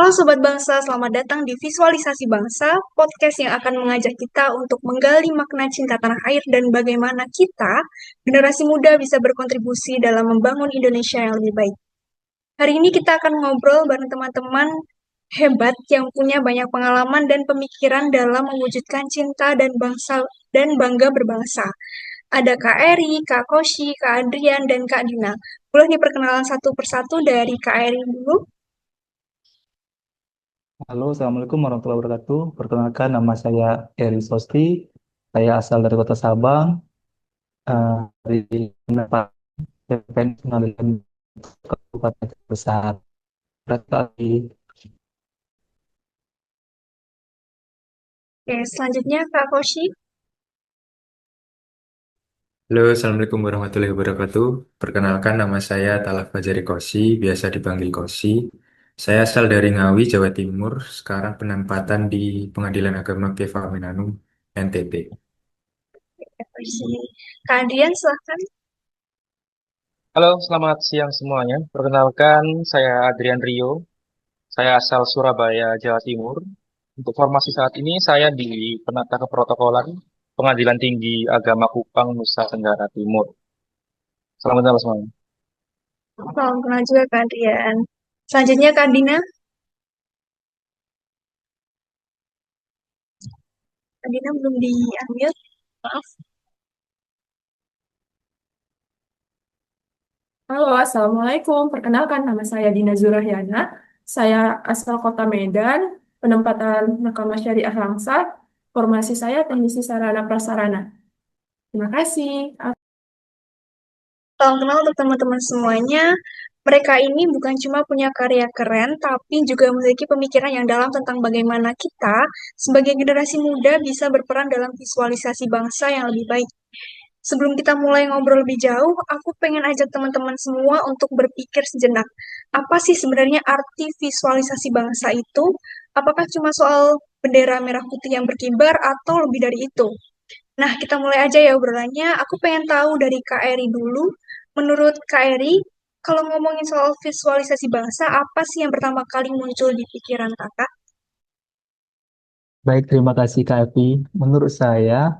Halo Sobat Bangsa, selamat datang di Visualisasi Bangsa, podcast yang akan mengajak kita untuk menggali makna cinta tanah air dan bagaimana kita, generasi muda bisa berkontribusi dalam membangun Indonesia yang lebih baik. Hari ini kita akan ngobrol bareng teman-teman hebat yang punya banyak pengalaman dan pemikiran dalam mewujudkan cinta dan bangsa dan bangga berbangsa. Ada Kak Eri, Kak Koshi, Kak Adrian, dan Kak Dina. Boleh diperkenalan satu persatu dari Kak Eri dulu? Halo, Assalamualaikum warahmatullahi wabarakatuh. Perkenalkan, nama saya Eri Sosti. Saya asal dari Kota Sabang, dari Pendapat PPN Pengadilan Kabupaten Besar. Berarti Oke, selanjutnya Kak Koshi. Halo, Assalamualaikum warahmatullahi wabarakatuh. Perkenalkan, nama saya Talaf Fajari Kosi, biasa dipanggil Kosi. Saya asal dari Ngawi, Jawa Timur, sekarang penempatan di Pengadilan Agama Keva Menanum, NTT. Versi keahlian silahkan. Halo, selamat siang semuanya. Perkenalkan, saya Adrian Rio. Saya asal Surabaya, Jawa Timur. Untuk formasi saat ini, saya di Penata Keprotokolan Pengadilan Tinggi Agama Kupang, Nusa Tenggara Timur. Selamat malam semuanya. Salam kenal juga Kak Adrian. Selanjutnya Kak Dina. Kak Dina belum diambil. Maaf. Halo, Assalamualaikum. Perkenalkan, nama saya Dina Zurahyana. Saya asal Kota Medan, penempatan Mahkamah Syariah Langsat. Formasi saya teknisi sarana prasarana. Terima kasih. Salam kenal untuk teman-teman semuanya. Mereka ini bukan cuma punya karya keren, tapi juga memiliki pemikiran yang dalam tentang bagaimana kita, sebagai generasi muda, bisa berperan dalam visualisasi bangsa yang lebih baik. Sebelum kita mulai ngobrol lebih jauh, aku pengen ajak teman-teman semua untuk berpikir sejenak. Apa sih sebenarnya arti visualisasi bangsa itu? Apakah cuma soal bendera merah putih yang berkibar atau lebih dari itu? Nah, kita mulai aja ya obrolannya. Aku pengen tahu dari Kak Eri dulu. Menurut Kak Eri, kalau ngomongin soal visualisasi bangsa, apa sih yang pertama kali muncul di pikiran kakak? baik, terima kasih Kak Evi. Menurut saya,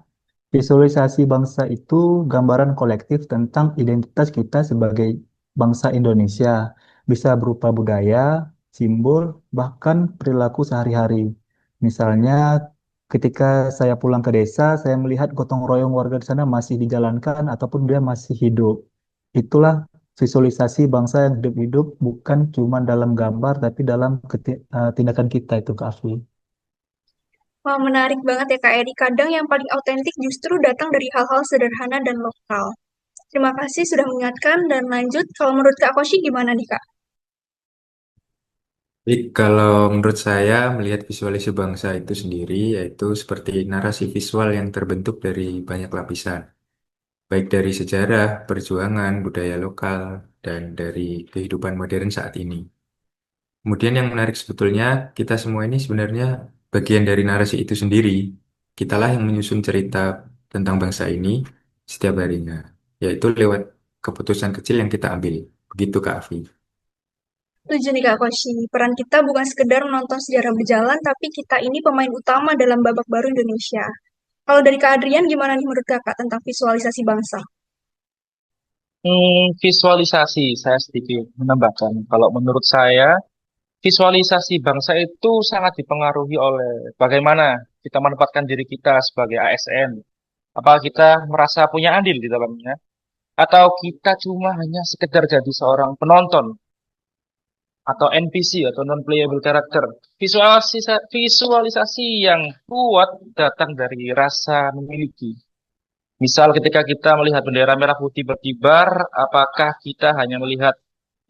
visualisasi bangsa itu gambaran kolektif tentang identitas kita sebagai bangsa Indonesia. Bisa berupa budaya, simbol, bahkan perilaku sehari-hari. Misalnya, ketika saya pulang ke desa, saya melihat gotong royong warga di sana masih dijalankan ataupun dia masih hidup. Itulah visualisasi bangsa yang hidup-hidup, bukan cuma dalam gambar, tapi dalam tindakan kita itu, Kak Afi. Wah, menarik banget ya Kak Eri. Kadang yang paling autentik justru datang dari hal-hal sederhana dan lokal. Terima kasih sudah mengingatkan dan lanjut. Kalau menurut Kak Koshi gimana nih Kak? Jadi kalau menurut saya melihat visualisasi bangsa itu sendiri, yaitu seperti narasi visual yang terbentuk dari banyak lapisan, baik dari sejarah, perjuangan, budaya lokal, dan dari kehidupan modern saat ini. Kemudian yang menarik sebetulnya, kita semua ini sebenarnya bagian dari narasi itu sendiri. Kitalah yang menyusun cerita tentang bangsa ini setiap harinya, yaitu lewat keputusan kecil yang kita ambil. Begitu Kak Afi. Setuju nih Kak Koshi. Peran kita bukan sekedar menonton sejarah berjalan, tapi kita ini pemain utama dalam babak baru Indonesia. Kalau dari Kak Adrian, gimana nih menurut Kakak tentang visualisasi bangsa? Visualisasi, saya sedikit menambahkan. Kalau menurut saya, visualisasi bangsa itu sangat dipengaruhi oleh bagaimana kita menempatkan diri kita sebagai ASN. Apakah kita merasa punya andil di dalamnya? Atau kita cuma hanya sekedar jadi seorang penonton atau NPC atau non-playable character. Visualisasi yang kuat datang dari rasa memiliki. Misal ketika kita melihat bendera merah putih berkibar, apakah kita hanya melihat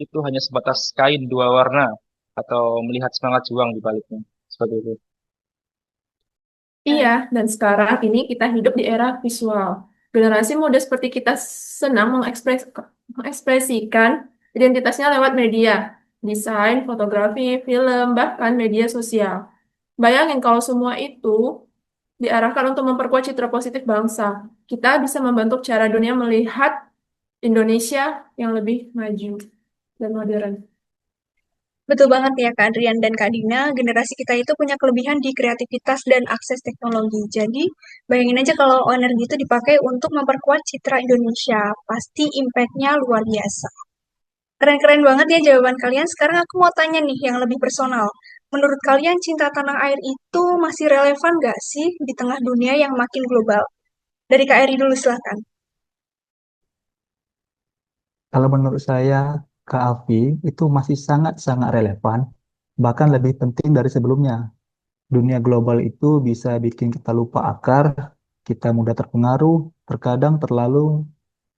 itu hanya sebatas kain dua warna atau melihat semangat juang di baliknya. Seperti itu. Iya, dan sekarang ini kita hidup di era visual. Generasi muda seperti kita senang mengekspresikan identitasnya lewat media, desain, fotografi, film, bahkan media sosial. Bayangin kalau semua itu diarahkan untuk memperkuat citra positif bangsa. Kita bisa membantu cara dunia melihat Indonesia yang lebih maju dan modern. Betul banget ya Kak Adrian dan Kak Dina, generasi kita itu punya kelebihan di kreativitas dan akses teknologi. Jadi, bayangin aja kalau energi itu dipakai untuk memperkuat citra Indonesia, pasti impact-nya luar biasa. Keren-keren banget ya jawaban kalian. Sekarang aku mau tanya nih yang lebih personal. Menurut kalian cinta tanah air itu masih relevan nggak sih di tengah dunia yang makin global? Dari Kak Eri dulu silahkan. Kalau menurut saya, Kak Afi, itu masih sangat-sangat relevan, bahkan lebih penting dari sebelumnya. Dunia global itu bisa bikin kita lupa akar, kita mudah terpengaruh, terkadang terlalu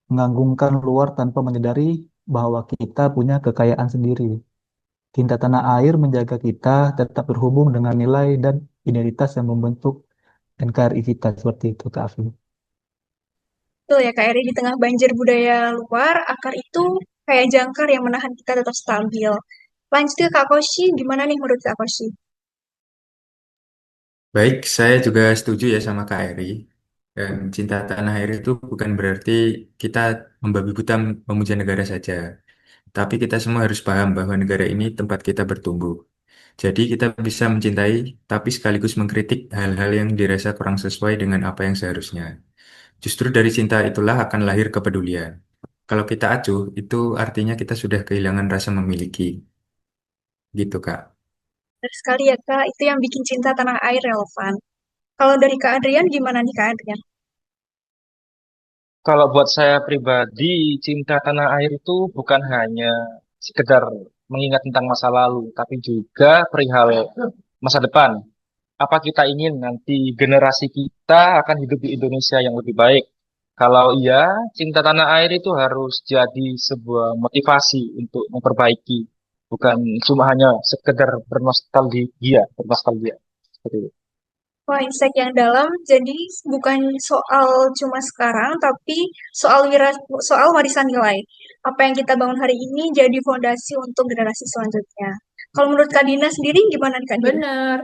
mengagungkan luar tanpa menyadari bahwa kita punya kekayaan sendiri. Cinta tanah air menjaga kita tetap terhubung dengan nilai dan identitas yang membentuk NKRI kita seperti itu, Kak Afi. Betul ya Kak Eri, di tengah banjir budaya luar, akar itu kayak jangkar yang menahan kita tetap stabil. Lanjut ke Kak Koshi, gimana nih menurut Kak Koshi? Baik, saya juga setuju ya sama Kak Eri. Dan cinta tanah air itu bukan berarti kita membabi buta memuja negara saja. Tapi kita semua harus paham bahwa negara ini tempat kita bertumbuh. Jadi kita bisa mencintai, tapi sekaligus mengkritik hal-hal yang dirasa kurang sesuai dengan apa yang seharusnya. Justru dari cinta itulah akan lahir kepedulian. Kalau kita acuh, itu artinya kita sudah kehilangan rasa memiliki. Gitu, Kak. Benar sekali ya Kak, itu yang bikin cinta tanah air relevan. Kalau dari Kak Adrian, gimana nih Kak Adrian? Kalau buat saya pribadi, cinta tanah air itu bukan hanya sekedar mengingat tentang masa lalu, tapi juga perihal masa depan. Apa kita ingin nanti generasi kita akan hidup di Indonesia yang lebih baik? Kalau iya, cinta tanah air itu harus jadi sebuah motivasi untuk memperbaiki, bukan cuma hanya sekedar bernostalgia, seperti itu. Wah, insight yang dalam. Jadi bukan soal cuma sekarang, tapi soal warisan nilai. Apa yang kita bangun hari ini jadi fondasi untuk generasi selanjutnya. Kalau menurut Kak Dina sendiri, gimana nih Kak Dina? Benar.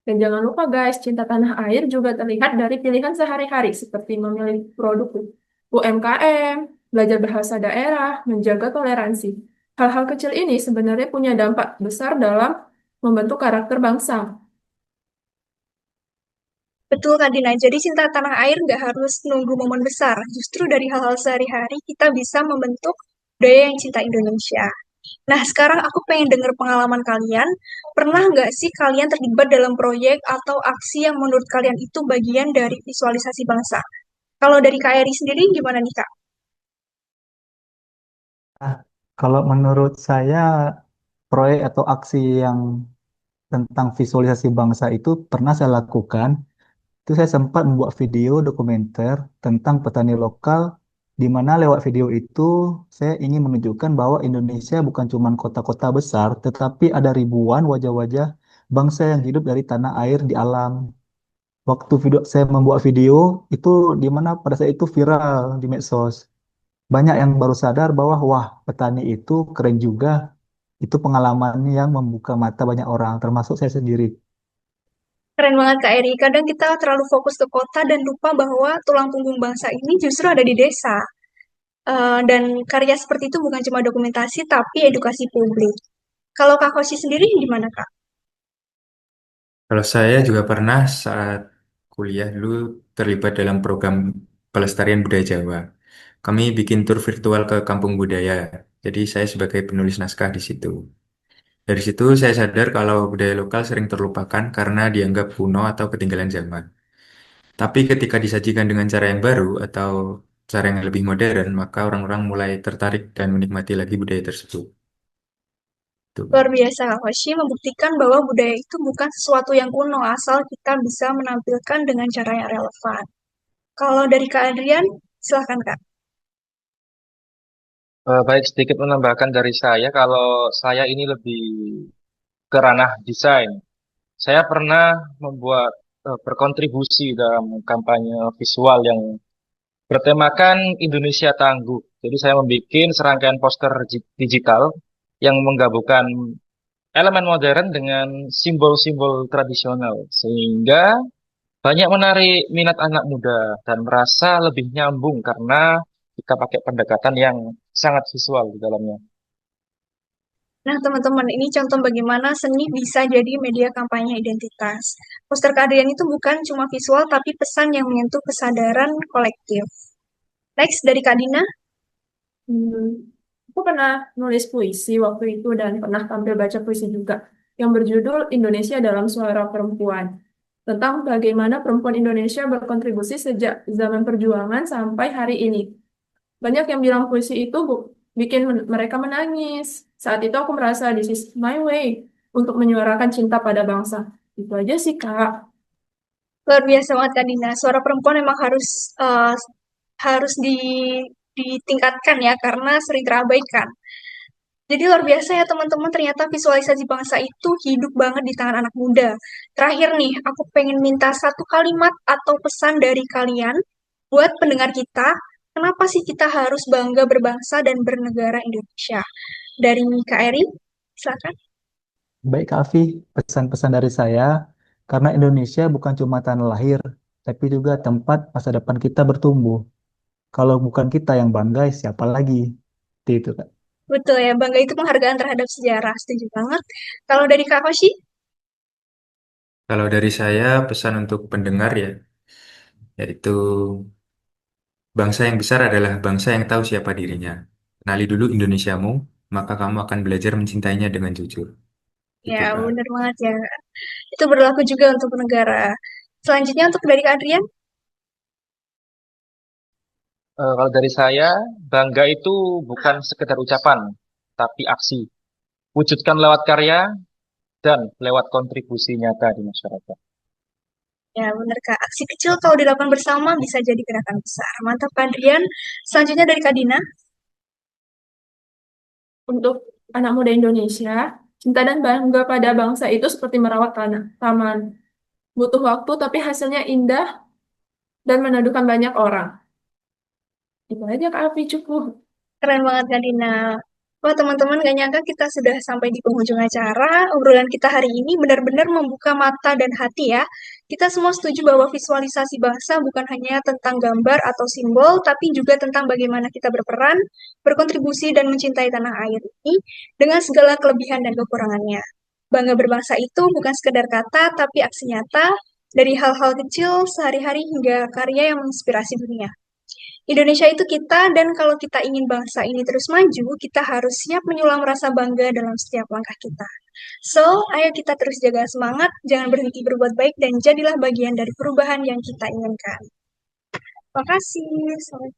Dan jangan lupa guys, cinta tanah air juga terlihat dari pilihan sehari-hari seperti memilih produk UMKM, belajar bahasa daerah, menjaga toleransi. Hal-hal kecil ini sebenarnya punya dampak besar dalam membentuk karakter bangsa. Betul Kak Dina, jadi cinta tanah air nggak harus nunggu momen besar. Justru dari hal-hal sehari-hari kita bisa membentuk budaya yang cinta Indonesia. Nah, sekarang aku pengen denger pengalaman kalian. Pernah nggak sih kalian terlibat dalam proyek atau aksi yang menurut kalian itu bagian dari visualisasi bangsa? Kalau dari Kak Eri sendiri, gimana nih Kak? Nah, kalau menurut saya, proyek atau aksi yang tentang visualisasi bangsa itu pernah saya lakukan. Itu saya sempat membuat video dokumenter tentang petani lokal, di mana lewat video itu saya ingin menunjukkan bahwa Indonesia bukan cuma kota-kota besar, tetapi ada ribuan wajah-wajah bangsa yang hidup dari tanah air di alam. Waktu video saya membuat video itu, di mana pada saat itu viral di medsos. Banyak yang baru sadar bahwa wah, petani itu keren juga. Itu pengalaman yang membuka mata banyak orang, termasuk saya sendiri. Keren banget Kak Eri. Kadang kita terlalu fokus ke kota dan lupa bahwa tulang punggung bangsa ini justru ada di desa. Dan karya seperti itu bukan cuma dokumentasi, tapi edukasi publik. Kalau Kak Koshi sendiri gimana Kak? Kalau saya juga pernah saat kuliah dulu terlibat dalam program pelestarian budaya Jawa. Kami bikin tur virtual ke kampung budaya. Jadi saya sebagai penulis naskah di situ. Dari situ saya sadar kalau budaya lokal sering terlupakan karena dianggap kuno atau ketinggalan zaman. Tapi ketika disajikan dengan cara yang baru atau cara yang lebih modern, maka orang-orang mulai tertarik dan menikmati lagi budaya tersebut. Tuh. Luar biasa Kak Koshi membuktikan bahwa budaya itu bukan sesuatu yang kuno, asal kita bisa menampilkan dengan cara yang relevan. Kalau dari Kak Adrian, silahkan Kak. Baik, sedikit menambahkan dari saya, kalau saya ini lebih ke ranah desain. Saya pernah berkontribusi dalam kampanye visual yang bertemakan Indonesia Tangguh. Jadi saya membuat serangkaian poster digital yang menggabungkan elemen modern dengan simbol-simbol tradisional, sehingga banyak menarik minat anak muda dan merasa lebih nyambung karena kita pakai pendekatan yang sangat visual di dalamnya. Nah, teman-teman, ini contoh bagaimana seni bisa jadi media kampanye identitas. Poster keahlian itu bukan cuma visual, tapi pesan yang menyentuh kesadaran kolektif. Next, dari Kak Dina. Hmm, aku pernah nulis puisi waktu itu dan pernah tampil baca puisi juga yang berjudul Indonesia dalam Suara Perempuan, tentang bagaimana perempuan Indonesia berkontribusi sejak zaman perjuangan sampai hari ini. Banyak yang bilang puisi itu bikin mereka menangis. Saat itu aku merasa this is my way untuk menyuarakan cinta pada bangsa. Itu aja sih, Kak. Luar biasa banget Kak Dina. Suara perempuan memang harus ditingkatkan ya karena sering terabaikan. Jadi luar biasa ya teman-teman, ternyata visualisasi bangsa itu hidup banget di tangan anak muda. Terakhir nih, aku pengen minta satu kalimat atau pesan dari kalian buat pendengar kita. Kenapa sih kita harus bangga berbangsa dan bernegara Indonesia? Dari Kak Eri, silakan. Baik, Kak Afi, pesan-pesan dari saya, karena Indonesia bukan cuma tanah lahir, tapi juga tempat masa depan kita bertumbuh. Kalau bukan kita yang bangga, siapa lagi? Seperti itu, Kak. Betul ya, bangga itu penghargaan terhadap sejarah. Setuju banget. Kalau dari Kak Koshi, Kalau dari saya, pesan untuk pendengar ya, yaitu bangsa yang besar adalah bangsa yang tahu siapa dirinya. Kenali dulu Indonesiamu, maka kamu akan belajar mencintainya dengan jujur. ya Itu, Kak. benar banget ya. Itu berlaku juga untuk negara. Selanjutnya untuk dari Kak Adrian, Kalau dari saya, bangga itu bukan sekedar ucapan, tapi aksi. Wujudkan lewat karya dan lewat kontribusi nyata di masyarakat. ya benar Kak. Aksi kecil kalau dilakukan bersama bisa jadi gerakan besar. Mantap Kak Adrian. Selanjutnya dari Kak Dina. Untuk anak muda Indonesia, cinta dan bangga pada bangsa itu seperti merawat tanah, taman. Butuh waktu, tapi hasilnya indah dan meneduhkan banyak orang. Itu aja, Kak Afi, cukup. Keren banget Kak Dina. Wah teman-teman gak nyangka kita sudah sampai di penghujung acara. Obrolan kita hari ini benar-benar membuka mata dan hati ya. Kita semua setuju bahwa visualisasi bangsa bukan hanya tentang gambar atau simbol, tapi juga tentang bagaimana kita berperan, berkontribusi, dan mencintai tanah air ini dengan segala kelebihan dan kekurangannya. Bangga berbangsa itu bukan sekedar kata, tapi aksi nyata dari hal-hal kecil sehari-hari hingga karya yang menginspirasi dunia. Indonesia itu kita, dan kalau kita ingin bangsa ini terus maju, kita harus siap menyulam rasa bangga dalam setiap langkah kita. So, ayo kita terus jaga semangat, jangan berhenti berbuat baik, dan jadilah bagian dari perubahan yang kita inginkan. Terima kasih. Selamat